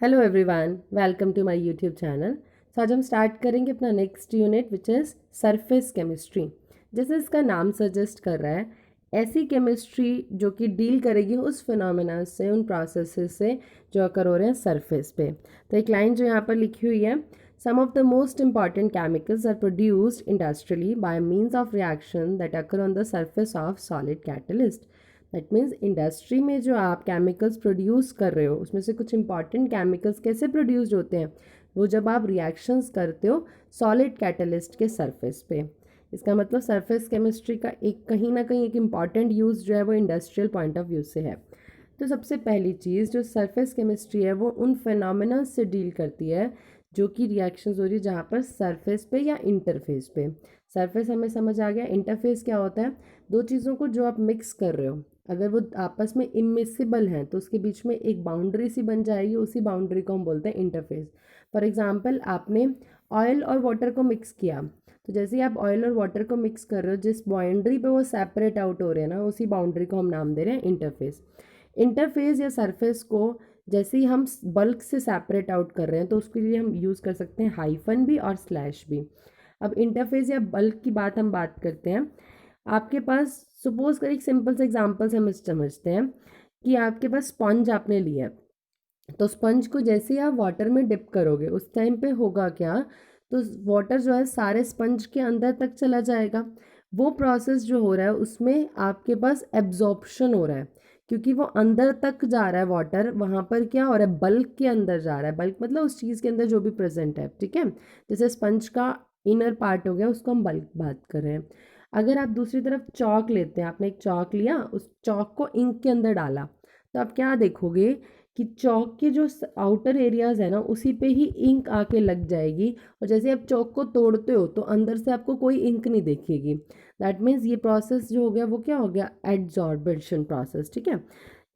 Hello everyone, welcome to my YouTube channel. So आज हम start करेंगे अपना next unit which is surface chemistry. जैसे इसका नाम सजेस्ट कर रहा है, ऐसी केमिस्ट्री जो कि डील करेगी उस फिनोमेना से, उन प्रोसेसेस से जो अकर हो रहे हैं सरफेस पे। तो एक लाइन जो यहाँ पर लिखी हुई है, some of the most important chemicals are produced industrially by means of reaction that occur on the surface of solid catalyst. That means industry में जो आप केमिकल्स प्रोड्यूस कर रहे हो उसमें से कुछ इंपॉर्टेंट केमिकल्स कैसे प्रोड्यूस्ड होते हैं, वो जब आप रिएक्शंस करते हो सॉलिड कैटलिस्ट के सरफेस पे। इसका मतलब सरफेस केमिस्ट्री का एक कहीं ना कहीं एक इम्पॉर्टेंट यूज़ जो है वो इंडस्ट्रियल पॉइंट ऑफ व्यू से है। तो सबसे पहली चीज़ जो सरफेस केमिस्ट्री है वो उन फिनोमेना से डील करती है जो कि रिएक्शंस हो रही है जहाँ पर सरफेस पे या इंटरफेस पे। सरफेस हमें समझ आ गया, इंटरफेस क्या होता है? दो चीज़ों को जो आप मिक्स कर रहे हो, अगर वो आपस में इमिसिबल हैं तो उसके बीच में एक बाउंड्री सी बन जाएगी, उसी बाउंड्री को हम बोलते हैं इंटरफेस। फॉर एग्जांपल, आपने ऑयल और वाटर को मिक्स किया, तो जैसे ही आप ऑयल और वाटर को मिक्स कर रहे हो, जिस बाउंड्री पे वो सेपरेट आउट हो रहे हैं ना, उसी बाउंड्री को हम नाम दे रहे हैं इंटरफेस। इंटरफेस या सरफेस को जैसे ही हम बल्क से सेपरेट आउट कर रहे हैं तो उसके लिए हम यूज़ कर सकते हैं हाइफन भी और स्लैश भी। अब इंटरफेस या बल्क की बात करते हैं। आपके पास सपोज कर, एक सिंपल से एग्जांपल से हम समझते हैं कि आपके पास स्पंज आपने लिया है, तो स्पंज को जैसे ही आप वाटर में डिप करोगे उस टाइम पे होगा क्या, तो वाटर जो है सारे स्पंज के अंदर तक चला जाएगा। वो प्रोसेस जो हो रहा है उसमें आपके पास एब्जॉर्प्शन हो रहा है, क्योंकि वो अंदर तक जा रहा है वाटर। वहाँ पर क्या हो रहा है, बल्क के अंदर जा रहा है। बल्क मतलब उस चीज़ के अंदर जो भी प्रेजेंट है, ठीक है। जैसे स्पंज का इनर पार्ट हो गया, उसको हम बल्क बात कर रहे हैं। अगर आप दूसरी तरफ चॉक लेते हैं, आपने एक चॉक लिया, उस चॉक को इंक के अंदर डाला, तो आप क्या देखोगे कि चौक के जो आउटर एरियाज है ना, उसी पे ही इंक आके लग जाएगी। और जैसे आप चौक को तोड़ते हो तो अंदर से आपको कोई इंक नहीं दिखेगी। दैट मीन्स ये प्रोसेस जो हो गया वो क्या हो गया, एडजॉर्बेशन प्रोसेस, ठीक है।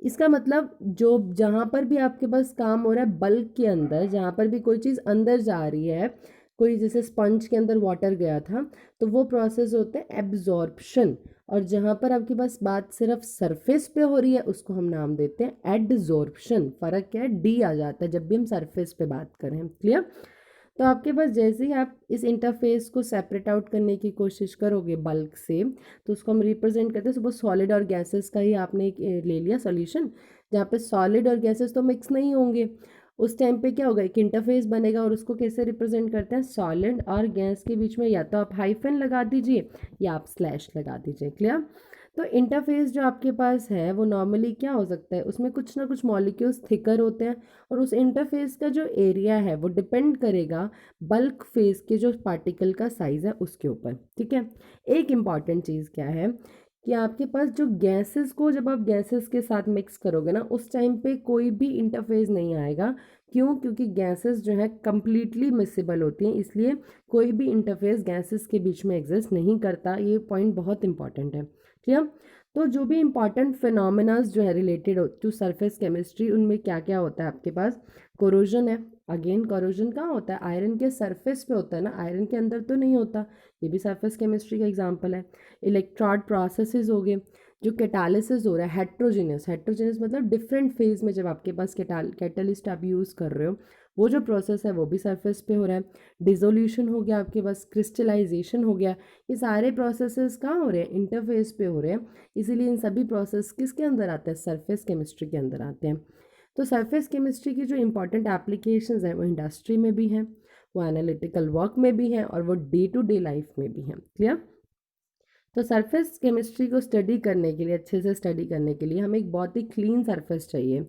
इसका मतलब जो जहाँ पर भी आपके पास काम हो रहा है बल्क के अंदर, जहाँ पर भी कोई चीज़ अंदर जा रही है, कोई जैसे स्पंज के अंदर वाटर गया था, तो वो प्रोसेस होता है एब्जॉर्प्शन। और जहाँ पर आपके पास बात सिर्फ सरफेस पे हो रही है उसको हम नाम देते हैं एडजॉर्प्शन। फ़र्क क्या है, डी आ जाता है जब भी हम सरफेस पे बात करें। क्लियर? तो आपके पास जैसे ही आप इस इंटरफेस को सेपरेट आउट करने की कोशिश करोगे बल्क से, तो उसको हम रिप्रेजेंट करते हैं सपोज सॉलिड और गैसेस का ही आपने एक ले लिया सॉल्यूशन, जहाँ पे सॉलिड और गैसेस तो मिक्स नहीं होंगे। उस टाइम पे क्या होगा, एक इंटरफेस बनेगा और उसको कैसे रिप्रेजेंट करते हैं, सॉलिड और गैस के बीच में या तो आप हाइफन लगा दीजिए या आप स्लैश लगा दीजिए। क्लियर? तो इंटरफेस जो आपके पास है वो नॉर्मली क्या हो सकता है, उसमें कुछ ना कुछ मॉलिक्यूल्स थिकर होते हैं, और उस इंटरफेस का जो एरिया है वो डिपेंड करेगा बल्क फेज के जो पार्टिकल का साइज़ है उसके ऊपर, ठीक है। एक इम्पॉर्टेंट चीज़ क्या है कि आपके पास जो गैसेस को जब आप गैसेस के साथ मिक्स करोगे ना, उस टाइम पे कोई भी इंटरफेस नहीं आएगा। क्यों? क्योंकि गैसेस जो है कंप्लीटली मिसिबल होती हैं, इसलिए कोई भी इंटरफेस गैसेस के बीच में एग्जिस्ट नहीं करता। ये पॉइंट बहुत इंपॉर्टेंट है, ठीक है। तो जो भी इंपॉर्टेंट फिनोमेनाज जो है रिलेटेड टू सरफेस केमिस्ट्री, उनमें क्या क्या होता है आपके पास, कोरोजन है। अगेन कोरोजन कहाँ होता है, आयरन के सरफेस पे होता है ना, आयरन के अंदर तो नहीं होता। ये भी सरफेस केमिस्ट्री का एग्जांपल है। इलेक्ट्रॉड प्रोसेसेस हो गए, जो कैटालिसिस हो रहा है, हेट्रोजीनियस, हेट्रोजीनियस मतलब डिफरेंट फेज में जब आपके पास कैटलिस्ट आप यूज़ कर रहे हो, वो जो प्रोसेस है वो भी सरफेस पे हो रहा है। डिसोल्यूशन हो गया आपके पास, क्रिस्टलाइजेशन हो गया, ये सारे प्रोसेसेस कहाँ हो रहे हैं, इंटरफेस पे हो रहे हैं। इसीलिए इन सभी प्रोसेस किसके अंदर आते हैं, सरफेस केमिस्ट्री के अंदर आते हैं। तो सरफेस केमिस्ट्री की जो इंपॉर्टेंट एप्लीकेशंस हैं वो इंडस्ट्री में भी हैं, वो एनालिटिकल वर्क में भी हैं, और वो डे टू डे लाइफ में भी हैं। क्लियर? तो सरफेस केमिस्ट्री को स्टडी करने के लिए, अच्छे से स्टडी करने के लिए हमें एक बहुत ही क्लीन सरफेस चाहिए।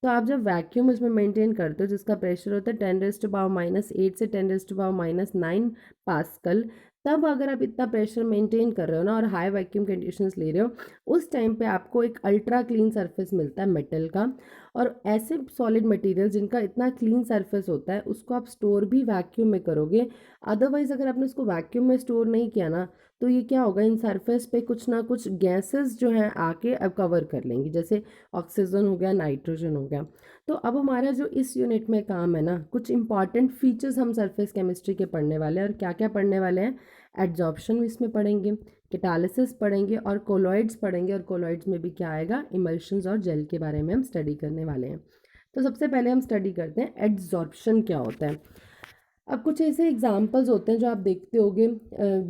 तो आप जब वैक्यूम उसमें मेंटेन करते हो जिसका प्रेशर होता है 10⁻⁸ से 10⁻⁹ पास्कल, तब अगर आप इतना प्रेशर मेंटेन कर रहे हो ना और हाई वैक्यूम कंडीशंस ले रहे हो, उस टाइम पे आपको एक अल्ट्रा क्लीन सरफेस मिलता है मेटल का। और ऐसे सॉलिड मटेरियल जिनका इतना क्लीन सरफेस होता है उसको आप स्टोर भी वैक्यूम में करोगे। अदरवाइज़ अगर आपने उसको वैक्यूम में स्टोर नहीं किया ना, तो ये क्या होगा, इन सरफेस पे कुछ ना कुछ गैसेस जो हैं आके अब कवर कर लेंगी, जैसे ऑक्सीजन हो गया, नाइट्रोजन हो गया। तो अब हमारा जो इस यूनिट में काम है ना, कुछ इंपॉर्टेंट फीचर्स हम सरफेस केमिस्ट्री के पढ़ने वाले हैं। और क्या क्या पढ़ने वाले हैं, एड्जॉर्प्शन इसमें पढ़ेंगे, कैटालिसिस पढ़ेंगे, और कोलॉइड्स पढ़ेंगे। और कोलॉइड्स में भी क्या आएगा, इमल्शंस और जेल के बारे में हम स्टडी करने वाले हैं। तो सबसे पहले हम स्टडी करते हैं एड्जॉर्प्शन क्या होता है। अब कुछ ऐसे एग्जांपल्स होते हैं जो आप देखते होगे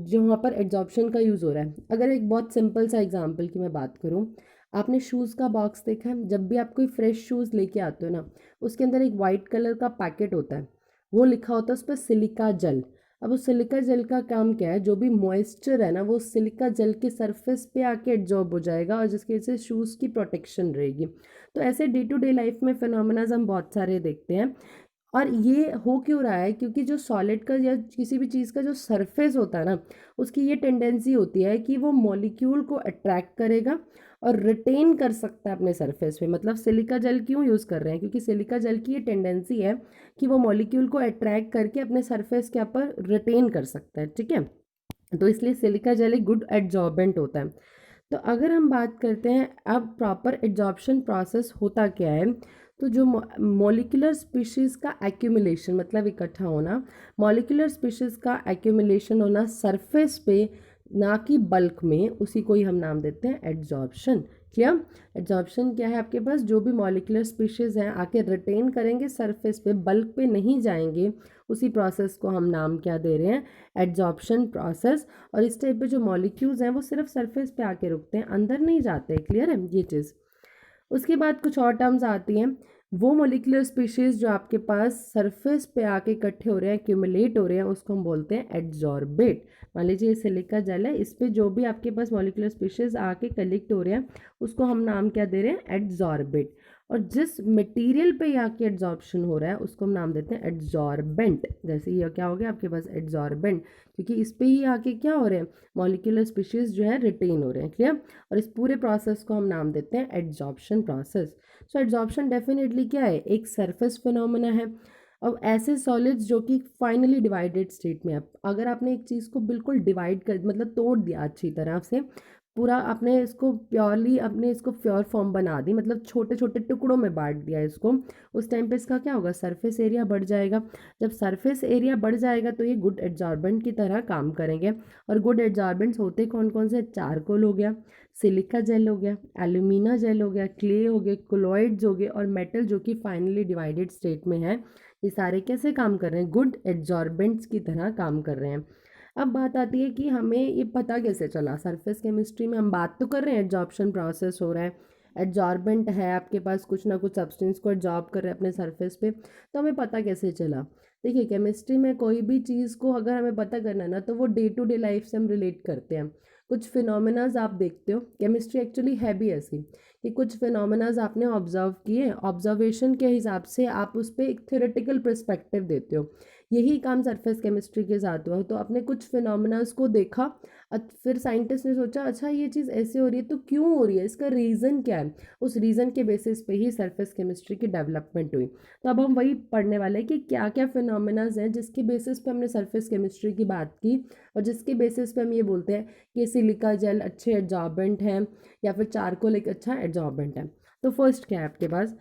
जो वहाँ पर एड्जॉर्प्शन का यूज़ हो रहा है। अगर एक बहुत सिंपल सा एग्जांपल की मैं बात करूँ, आपने शूज़ का बॉक्स देखा है? जब भी आप कोई फ्रेश शूज़ लेके आते हो ना, उसके अंदर एक वाइट कलर का पैकेट होता है, वो लिखा होता है उस पर सिलिका जेल। अब उस सिलिका जेल का काम क्या है, जो भी मॉइस्चर है ना वो सिलिका जेल के सरफेस पे आके एब्जॉर्ब हो जाएगा और जिसकी वजह से शूज़ की प्रोटेक्शन रहेगी। तो ऐसे डे टू डे लाइफ में फिनोमेनाज हम बहुत सारे देखते हैं। और ये हो क्यों रहा है, क्योंकि जो सॉलिड का या किसी भी चीज़ का जो सरफेस होता है ना, उसकी ये टेंडेंसी होती है कि वो मॉलिक्यूल को अट्रैक्ट करेगा और रिटेन कर सकता है अपने सरफेस पे। मतलब सिलिका जेल क्यों यूज़ कर रहे हैं, क्योंकि सिलिका जेल की ये टेंडेंसी है कि वो मॉलिक्यूल को अट्रैक्ट करके अपने सरफेस के ऊपर रिटेन कर सकता है। ठीक है, तो इसलिए सिलिका जेल एक गुड एड्जॉर्बेंट होता है। तो अगर हम बात करते हैं अब प्रॉपर एड्जॉर्प्शन प्रोसेस होता क्या है, तो जो मॉलिक्यूलर स्पीशीज़ का एक्यूमुलेशन मतलब इकट्ठा होना, मॉलिक्यूलर स्पीशीज़ का एक्यूमुलेशन होना सरफेस पे, ना कि बल्क में, उसी को ही हम नाम देते हैं एड्जॉर्प्शन। क्लियर? एड्जॉर्प्शन क्या है, आपके पास जो भी मॉलिक्यूलर स्पीशीज़ हैं आके रिटेन करेंगे सरफेस पे, बल्क पे नहीं जाएंगे, उसी प्रोसेस को हम नाम क्या दे रहे हैं, एड्जॉर्प्शन प्रोसेस। और इस टाइप पे जो मॉलिक्यूल्स हैं वो सिर्फ सरफेस पे आके रुकते हैं, अंदर नहीं जाते। क्लियर है ये चीज़? उसके बाद कुछ और टर्म्स आती हैं। वो मोलिकुलर स्पीशीज़ जो आपके पास सरफेस पे आके इकट्ठे हो रहे हैं, एक्यूमुलेट हो रहे हैं, उसको हम बोलते हैं एड्जॉर्बेट। मान लीजिए सिलिका जेल है, इस पे जो भी आपके पास मोलिकुलर स्पीशीज़ आके कलेक्ट हो रहे हैं उसको हम नाम क्या दे रहे हैं, एड्जॉर्बेट। और जिस मटेरियल पे यहाँ की एड्जॉर्प्शन हो रहा है उसको हम नाम देते हैं एड्जॉर्बेंट। जैसे ये क्या हो गया आपके पास, एड्जॉर्बेंट, क्योंकि इस पे ही आके क्या हो रहे हैं, मॉलिक्यूलर स्पीशीज़ जो है रिटेन हो रहे हैं। क्लियर? और इस पूरे प्रोसेस को हम नाम देते हैं एड्जॉर्प्शन प्रोसेस। सो एड्जॉर्प्शन डेफिनेटली क्या है, एक सरफेस फिनोमेना है। अब ऐसे सॉलिड्स जो कि फाइनली डिवाइडेड स्टेट में है, अगर आपने एक चीज़ को बिल्कुल डिवाइड कर मतलब तोड़ दिया अच्छी तरह से, पूरा आपने इसको प्योरली अपने इसको प्योर फॉर्म बना दी, मतलब छोटे छोटे टुकड़ों में बांट दिया इसको, उस टाइम पे इसका क्या होगा, सरफेस एरिया बढ़ जाएगा। जब सरफेस एरिया बढ़ जाएगा तो ये गुड एड्जॉर्बेंट की तरह काम करेंगे। और गुड एड्जॉर्बेंट्स होते कौन कौन से, चारकोल हो गया, सिलिका जेल हो गया, एल्यूमिना जेल हो गया, क्ले हो गए, कोलॉइड्स हो गए और मेटल जो कि फाइनली डिवाइडेड स्टेट में है। ये सारे कैसे काम कर रहे हैं, गुड एड्जॉर्बेंट्स की तरह काम कर रहे हैं। अब बात आती है कि हमें ये पता कैसे चला, सरफेस केमिस्ट्री में हम बात तो कर रहे हैं एड्जॉर्प्शन प्रोसेस हो रहा है, एड्जॉर्बेंट है आपके पास, कुछ ना कुछ सब्सटेंस को एड्जॉर्ब कर रहे हैं अपने सरफेस पे, तो हमें पता कैसे चला। देखिए केमिस्ट्री में कोई भी चीज़ को अगर हमें पता करना है ना, तो वो डे टू डे लाइफ से हम रिलेट करते हैं। कुछ फिनोमेनाज आप देखते हो, केमिस्ट्री एक्चुअली है भी ऐसी कि कुछ फिनोमेनाज आपने ऑब्जर्व किए, ऑब्जर्वेशन के हिसाब से आप उस पर एक थ्योरेटिकल पर्सपेक्टिव देते हो। यही काम सरफेस केमिस्ट्री के साथ हुआ। तो आपने कुछ फिनोमेनाज को देखा, फिर साइंटिस्ट ने सोचा अच्छा ये चीज़ ऐसे हो रही है तो क्यों हो रही है, इसका रीज़न क्या है, उस रीज़न के बेसिस पे ही सरफेस केमिस्ट्री की डेवलपमेंट हुई। तो अब हम वही पढ़ने वाले हैं कि क्या क्या फिनोमेनाज हैं जिसके बेसिस पे हमने सरफेस केमिस्ट्री की बात की और जिसके बेसिस पे हम ये बोलते हैं कि सिलिका जेल अच्छे एड्जॉर्बेंट हैं या फिर चारकोल एक अच्छा एड्जॉर्बेंट है। तो फर्स्ट क्या है आपके पास,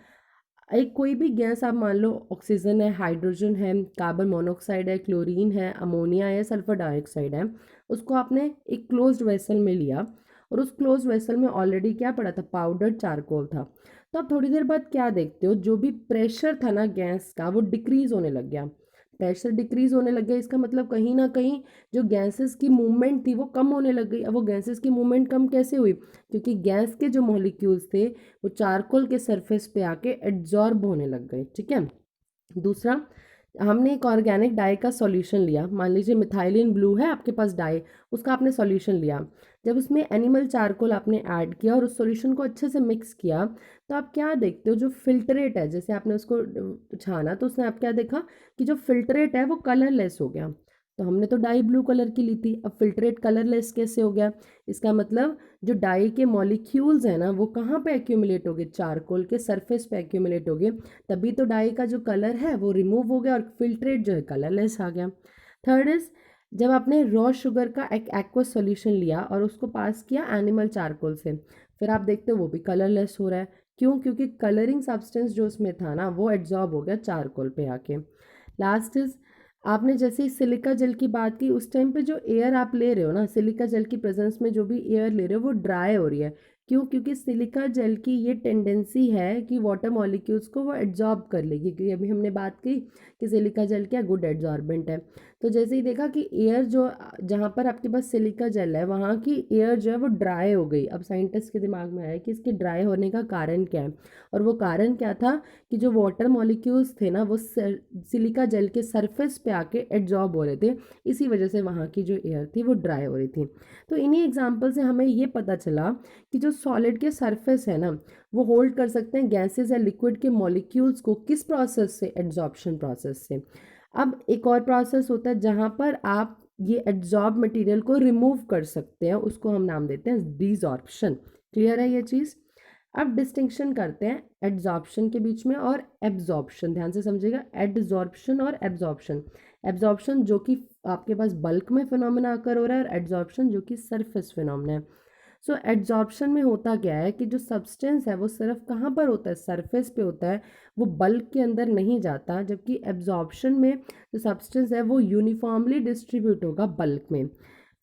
एक कोई भी गैस आप मान लो, ऑक्सीजन है, हाइड्रोजन है, कार्बन मोनोऑक्साइड है, क्लोरीन है, अमोनिया है, सल्फर डाइऑक्साइड है, उसको आपने एक क्लोज्ड वेसल में लिया और उस क्लोज्ड वेसल में ऑलरेडी क्या पड़ा था, पाउडर चारकोल था। तो आप थोड़ी देर बाद क्या देखते हो, जो भी प्रेशर था ना गैस का वो डिक्रीज होने लग गया। प्रेशर डिक्रीज होने लग गया, इसका मतलब कहीं ना कहीं जो गैसेस की मूवमेंट थी वो कम होने लग गई। अब वो गैसेस की मूवमेंट कम कैसे हुई, क्योंकि गैस के जो मॉलिक्यूल्स थे वो चारकोल के सरफेस पे आके एड्जॉर्ब होने लग गए। ठीक है, दूसरा, हमने एक ऑर्गेनिक डाई का सॉल्यूशन लिया, मान लीजिए मिथाइलिन ब्लू है आपके पास डाई, उसका आपने सॉल्यूशन लिया। जब उसमें एनिमल चारकोल आपने ऐड किया और उस सॉल्यूशन को अच्छे से मिक्स किया, तो आप क्या देखते हो, जो फिल्ट्रेट है, जैसे आपने उसको छाना तो उसने आप क्या देखा कि जो फिल्ट्रेट है वो कलरलेस हो गया। तो हमने तो डाई ब्लू कलर की ली थी, अब फिल्ट्रेट कलरलेस कैसे हो गया, इसका मतलब जो डाई के मॉलिक्यूल्स हैं ना वो कहाँ पे एक्यूमुलेट हो गए, चारकोल के सरफेस पे एक्यूमुलेट हो गए, तभी तो डाई का जो कलर है वो रिमूव हो गया और फिल्ट्रेट जो है कलरलेस आ गया। थर्ड इज, जब आपने रॉ शुगर का एक एक्वस सॉल्यूशन लिया और उसको पास किया एनिमल चारकोल से, फिर आप देखते हो वो भी कलरलेस हो रहा है। क्यों, क्योंकि कलरिंग सब्सटेंस जो उसमें था ना वो एब्जॉर्ब हो गया चारकोल पे आके। लास्ट इज, आपने जैसे ही सिलिका जेल की बात की, उस टाइम पे जो एयर आप ले रहे हो ना, सिलिका जेल की प्रेजेंस में जो भी एयर ले रहे हो वो ड्राई हो रही है। क्यों? क्योंकि सिलिका जेल की ये टेंडेंसी है कि वाटर मॉलिक्यूल्स को वो एब्जॉर्ब कर लेगी, क्योंकि अभी हमने बात की कि सिलिका जेल क्या गुड एब्जॉर्बेंट है। तो जैसे ही देखा कि एयर जो जहाँ पर आपके पास सिलिका जेल है वहाँ की एयर जो है वो ड्राई हो गई। अब साइंटिस्ट के दिमाग में आया कि इसके ड्राई होने का कारण क्या है, और वो कारण क्या था कि जो वाटर मॉलिक्यूल्स थे ना वो सिलिका जेल के सरफेस पे आके एब्जॉर्ब हो रहे थे, इसी वजह से वहाँ की जो एयर थी वो ड्राई हो रही थी। तो इन्हीं एग्जाम्पल से हमें ये पता चला कि जो सॉलिड के सरफेस है ना वो होल्ड कर सकते हैं गैसेस या लिक्विड के मॉलिक्यूल्स को, किस प्रोसेस से? एड्जॉर्प्शन प्रोसेस से। अब एक और प्रोसेस होता है जहाँ पर आप ये एड्जॉर्ब मटेरियल को रिमूव कर सकते हैं, उसको हम नाम देते हैं डिसॉर्प्शन। क्लियर है ये चीज़? अब डिस्टिंक्शन करते हैं एड्जॉर्प्शन के बीच में और एब्जॉर्प्शन। ध्यान से समझिएगा, एड्जॉर्प्शन और एब्जॉर्प्शन। एब्जॉर्प्शन जो कि आपके पास बल्क में फिनोमेना आकर हो रहा है, और एड्जॉर्प्शन जो कि सरफेस फिनोमेना है। सो एड्जॉर्प्शन में होता क्या है कि जो सब्सटेंस है वो सिर्फ कहाँ पर होता है? सरफेस पे होता है, वो बल्क के अंदर नहीं जाता। जबकि एब्जॉर्प्शन में जो सब्सटेंस है वो यूनिफॉर्मली डिस्ट्रीब्यूट होगा बल्क में।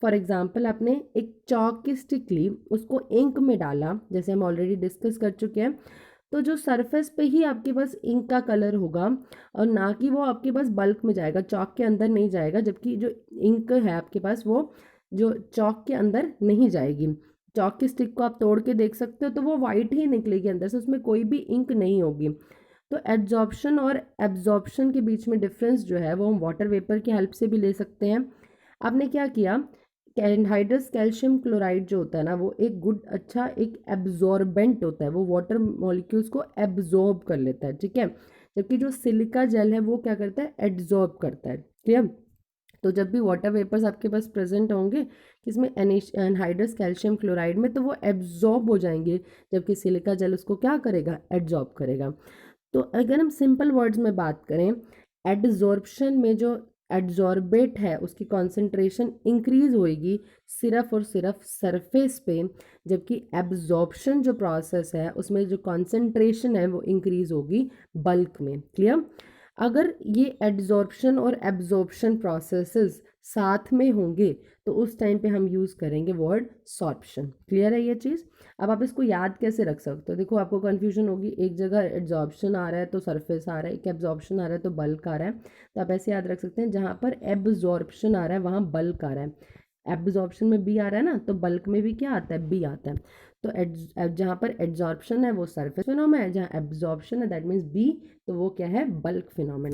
फॉर एग्जाम्पल, आपने एक चॉक की स्टिक ली, उसको इंक में डाला, जैसे हम ऑलरेडी डिस्कस कर चुके हैं, तो जो सरफेस पे ही आपके पास इंक का कलर होगा, और ना कि वो आपके पास बल्क में जाएगा, चॉक के अंदर नहीं जाएगा। जबकि जो इंक है आपके पास वो जो चॉक के अंदर नहीं जाएगी। चॉक की स्टिक को आप तोड़ के देख सकते हो तो वो वाइट ही निकलेगी अंदर से, उसमें कोई भी इंक नहीं होगी। तो एड्जॉर्प्शन और एब्जॉर्प्शन के बीच में डिफरेंस जो है वो हम वाटर वेपर की हेल्प से भी ले सकते हैं। आपने क्या किया, एनहाइड्रस कैल्शियम क्लोराइड जो होता है ना वो एक गुड अच्छा एक एब्जॉर्बेंट होता है, वो वाटर मॉलिक्यूल्स को एब्जॉर्ब कर लेता है, ठीक है। जबकि जो सिलिका जेल है वो क्या करता है? एड्जॉर्ब करता है। क्लियर? तो जब भी वाटर वेपर्स आपके पास प्रेजेंट होंगे किसमें? एनहाइड्रस कैल्शियम क्लोराइड में, तो वो एब्जॉर्ब हो जाएंगे, जबकि सिलिका जेल उसको क्या करेगा? एड्जॉर्ब करेगा। तो अगर हम सिंपल वर्ड्स में बात करें, एडजॉर्प्शन में जो एड्जॉर्बेट है उसकी कॉन्सेंट्रेशन इंक्रीज होएगी सिर्फ और सिर्फ सरफेस पे, जबकि एब्जॉर्प्शन जो प्रोसेस है उसमें जो कॉन्सेंट्रेशन है वो इंक्रीज होगी बल्क में। क्लियर? अगर ये एड्जॉर्प्शन और एब्जॉर्प्शन प्रोसेसेस साथ में होंगे तो उस टाइम पे हम यूज़ करेंगे वर्ड सॉर्प्शन। क्लियर है ये चीज़? अब आप इसको याद कैसे रख सकते हो? देखो, आपको कन्फ्यूजन होगी, एक जगह एड्जॉर्प्शन आ रहा है तो सरफेस आ रहा है, एक एब्जॉर्प्शन आ रहा है तो बल्क आ रहा है। तो आप ऐसे याद रख सकते हैं, जहाँ पर एब्जॉर्प्शन आ रहा है वहाँ बल्क आ रहा है। एब्जॉर्प्शन में बी आ रहा है ना, तो बल्क में भी क्या आता है? बी आता है। तो जहाँ पर एड्जॉर्प्शन है वो सरफेस फिनोमेना है, जहाँ एब्जॉर्प्शन है दैट मीन्स बी, तो वो क्या है? Bulk phenomena.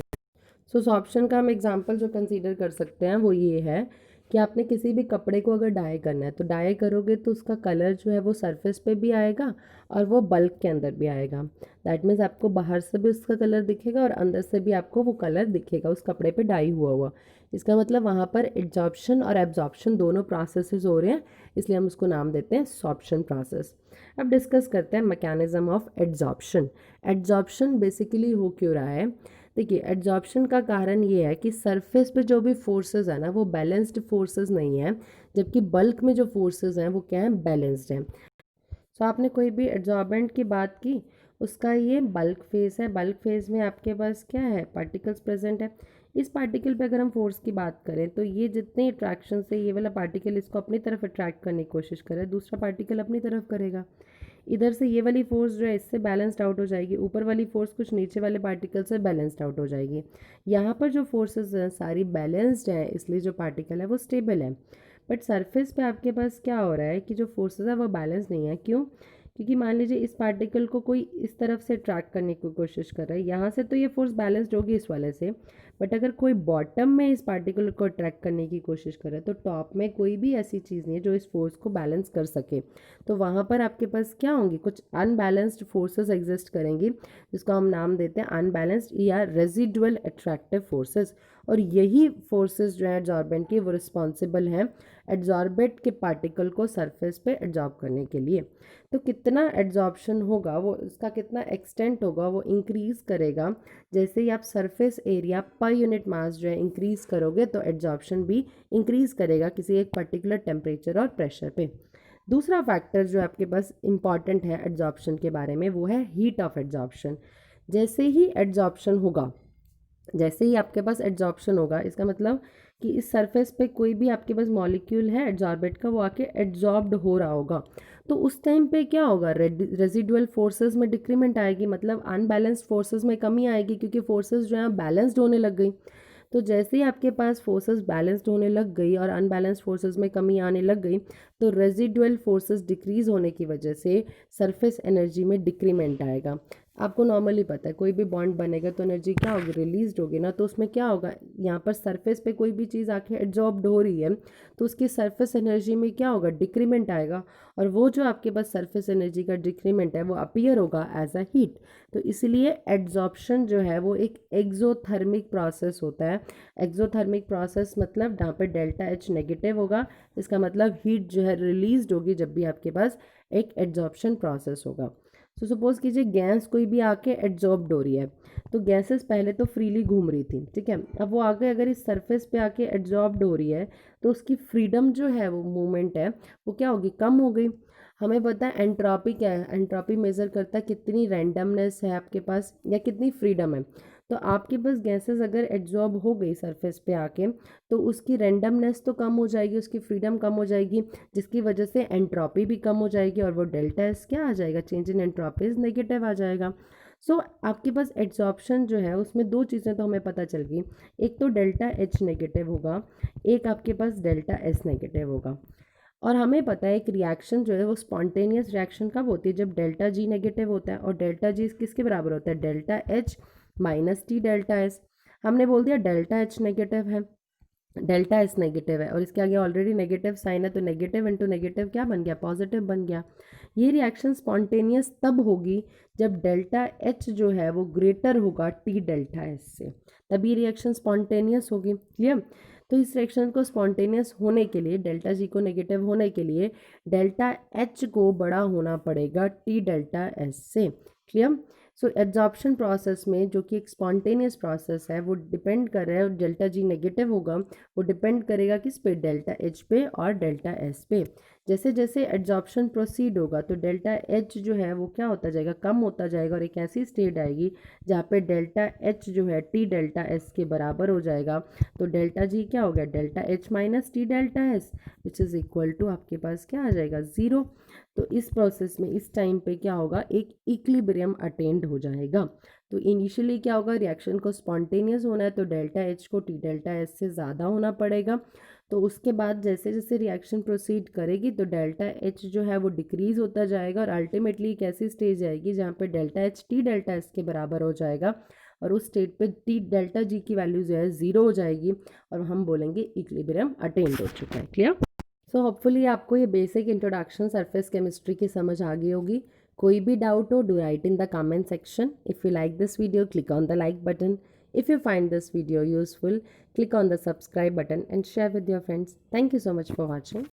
सो सॉर्प्शन का हम एग्जांपल जो कंसीडर कर सकते हैं वो ये है कि आपने किसी भी कपड़े को अगर डाई करना है तो डाई करोगे तो उसका कलर जो है वो सरफेस पे भी आएगा और वो बल्क के अंदर भी आएगा। दैट मीन्स आपको बाहर से भी उसका कलर दिखेगा और अंदर से भी आपको वो कलर दिखेगा उस कपड़े पे डाई हुआ हुआ। इसका मतलब वहाँ पर एड्जॉर्प्शन और एब्जॉर्प्शन दोनों प्रोसेसेस हो रहे हैं, इसलिए हम उसको नाम देते हैं सॉर्प्शन प्रोसेस। अब डिस्कस करते हैं mechanism of adsorption. Adsorption basically हो क्यों रहा है? देखिए, एड्जॉर्प्शन का कारण ये है कि सरफेस पे जो भी फोर्सेस है ना वो बैलेंस्ड फोर्सेस नहीं है, जबकि बल्क में जो फोर्सेस हैं वो क्या है? बैलेंस्ड हैं। सो आपने कोई भी एड्जॉर्बेंट की बात की, उसका ये बल्क फेज है। बल्क फेज में आपके पास क्या है? पार्टिकल्स प्रेजेंट है। इस पार्टिकल पे अगर हम फोर्स की बात करें तो ये जितने अट्रैक्शन से ये वाला पार्टिकल इसको अपनी तरफ अट्रैक्ट करने की कोशिश करे, दूसरा पार्टिकल अपनी तरफ करेगा। इधर से ये वाली फोर्स जो है इससे बैलेंस्ड आउट हो जाएगी, ऊपर वाली फोर्स कुछ नीचे वाले पार्टिकल से बैलेंस्ड आउट हो जाएगी। यहाँ पर जो फोर्सेस हैं सारी बैलेंस्ड हैं, इसलिए जो पार्टिकल है वो स्टेबल है। बट सरफेस पे आपके पास क्या हो रहा है कि जो फोर्सेस है वो बैलेंस नहीं है। क्यों? क्योंकि मान लीजिए इस पार्टिकल को कोई इस तरफ से ट्रैक करने की कोशिश कर रहा है, यहाँ से तो ये फोर्स बैलेंस्ड होगी इस वाले से, बट अगर कोई बॉटम में इस पार्टिकल को ट्रैक करने की कोशिश करे तो टॉप में कोई भी ऐसी चीज़ नहीं है जो इस फोर्स को बैलेंस कर सके। तो वहाँ पर आपके पास क्या होंगी? कुछ अनबैलेंस्ड फोर्सेस एग्जिस्ट करेंगी, जिसको हम नाम देते हैं अनबैलेंस्ड या रेजिडुअल अट्रैक्टिव फोर्सेस। और यही फोर्सेस जो है एड्जॉर्बेंट की वो रिस्पॉन्सिबल हैं एड्जॉर्बेंट के पार्टिकल को सरफेस पे एड्जॉर्ब करने के लिए। तो कितना एड्जॉर्प्शन होगा, वो इसका कितना एक्सटेंट होगा, वो इंक्रीज़ करेगा जैसे ही आप surface area per unit mass जो है इंक्रीज़ करोगे, तो एड्जॉर्प्शन भी इंक्रीज़ करेगा किसी एक पर्टिकुलर टेम्परेचर और प्रेशर पे। दूसरा फैक्टर जो आपके पास इंपॉर्टेंट है एड्जॉर्प्शन के बारे में वो है हीट ऑफ एड्जॉर्प्शन। जैसे ही एड्जॉर्प्शन होगा, जैसे ही आपके पास एड्जॉर्प्शन होगा, इसका मतलब कि इस सरफेस पे कोई भी आपके पास मॉलिक्यूल है एड्जॉर्बेट का, वो आके एड्जॉर्ब्ड हो रहा होगा, तो उस टाइम पे क्या होगा, रेजिडुअल फोर्सेस में डिक्रीमेंट आएगी, मतलब अनबैलेंस्ड फोर्सेस में कमी आएगी, क्योंकि फोर्सेस जो है बैलेंस्ड होने लग गई। तो जैसे ही आपके पास फोर्सेस बैलेंस्ड होने लग गई और अनबैलेंस्ड फोर्सेस में कमी आने लग गई, तो रेजिडुअल फोर्सेस डिक्रीज होने की वजह से सरफेस एनर्जी में डिक्रीमेंट आएगा। आपको नॉर्मली पता है कोई भी बॉन्ड बनेगा तो एनर्जी क्या होगी, रिलीज होगी ना। तो उसमें क्या होगा, यहाँ पर सरफेस पे कोई भी चीज़ आके एब्जॉर्ब्ड हो रही है तो उसकी सरफेस एनर्जी में क्या होगा, डिक्रीमेंट आएगा। और वो जो आपके पास सरफेस एनर्जी का डिक्रीमेंट है वो अपीयर होगा एज अ हीट। तो इसलिए एड्जॉर्प्शन जो है वो एक एक्सोथर्मिक प्रोसेस होता है। एक्सोथर्मिक प्रोसेस मतलब जहाँ पे डेल्टा एच नेगेटिव होगा, इसका मतलब हीट जो है रिलीज होगी जब भी आपके पास एक एड्जॉर्प्शन प्रोसेस होगा। तो सपोज कीजिए गैस कोई भी आके एड्जॉर्ब्ड हो रही है, तो गैसेस पहले तो फ्रीली घूम रही थी, ठीक है, अब वो आगे अगर इस सरफेस पे आके एड्जॉर्ब्ड हो रही है तो उसकी फ्रीडम जो है, वो मूवमेंट है, वो क्या होगी, कम हो गई। हमें पता है एंट्रोपी क्या है, एंट्रोपी मेज़र करता है कितनी रैंडमनेस है आपके पास या कितनी फ्रीडम है। तो आपके पास गैसेस अगर एड्जॉर्ब हो गई सरफेस पे आके, तो उसकी रैंडमनेस तो कम हो जाएगी, उसकी फ्रीडम कम हो जाएगी, जिसकी वजह से एंट्रोपी भी कम हो जाएगी और वो डेल्टा एस क्या आ जाएगा, change in entropy is negative आ जाएगा। सो आपके पास एड्जॉर्प्शन जो है उसमें दो चीज़ें तो हमें पता चल गई, एक तो डेल्टा एच नेगेटिव होगा, एक आपके पास डेल्टा एस नेगेटिव होगा। और हमें पता है एक रिएक्शन जो है वो स्पॉन्टेनियस रिएक्शन कब होती है, जब डेल्टा जी नेगेटिव होता है, और डेल्टा जी किसके बराबर होता है, delta H minus T delta S. हमने बोल दिया डेल्टा एच नेगेटिव है, डेल्टा एस नेगेटिव है, और इसके आगे ऑलरेडी नेगेटिव साइन है, तो नेगेटिव इंटू नेगेटिव क्या बन गया, पॉजिटिव बन गया। ये रिएक्शन स्पॉन्टेनियस तब होगी जब डेल्टा एच जो है वो ग्रेटर होगा टी डेल्टा एस से, तभी रिएक्शन स्पॉन्टेनियस होगी। क्लियर। तो इस रिएक्शन को स्पॉन्टेनियस होने के लिए, डेल्टा जी को नेगेटिव होने के लिए डेल्टा एच को बड़ा होना पड़ेगा टी डेल्टा एस से। क्लियर। सो एब्जॉर्प्शन प्रोसेस में जो कि एक स्पॉन्टेनियस प्रोसेस है वो डिपेंड कर रहा है, डेल्टा जी नेगेटिव होगा, वो डिपेंड करेगा किस पे, डेल्टा एच पे और डेल्टा एस पे। जैसे जैसे एब्जॉर्प्शन प्रोसीड होगा तो डेल्टा एच जो है वो क्या होता जाएगा, कम होता जाएगा, और एक ऐसी स्टेट आएगी जहाँ पे डेल्टा एच जो है टी डेल्टा एस के बराबर हो जाएगा। तो डेल्टा जी क्या हो गया, delta H minus T delta S, which is equal to आपके पास क्या आ जाएगा, ज़ीरो। तो इस प्रोसेस में इस टाइम पे क्या होगा, एक इक्विलिब्रियम अटेंड हो जाएगा। तो इनिशियली क्या होगा, रिएक्शन को स्पॉन्टेनियस होना है तो डेल्टा एच को टी डेल्टा एस से ज़्यादा होना पड़ेगा। तो उसके बाद जैसे जैसे रिएक्शन प्रोसीड करेगी तो डेल्टा एच जो है वो डिक्रीज़ होता जाएगा, और अल्टीमेटली एक ऐसी स्टेज आएगी जहाँ पे delta H T delta S के बराबर हो जाएगा, और उस स्टेट पे टी डेल्टा जी की वैल्यू जो है ज़ीरो हो जाएगी, और हम बोलेंगे इक्विलिब्रियम अटेंड हो चुका है। क्लियर। सो होपफुली आपको ये बेसिक इंट्रोडक्शन सरफेस केमिस्ट्री की समझ आ गई होगी। कोई भी डाउट हो, do right in the comment section. If you like this video, click on the like button. If you find this video useful, click on the subscribe button and share with your friends. Thank you so much for watching.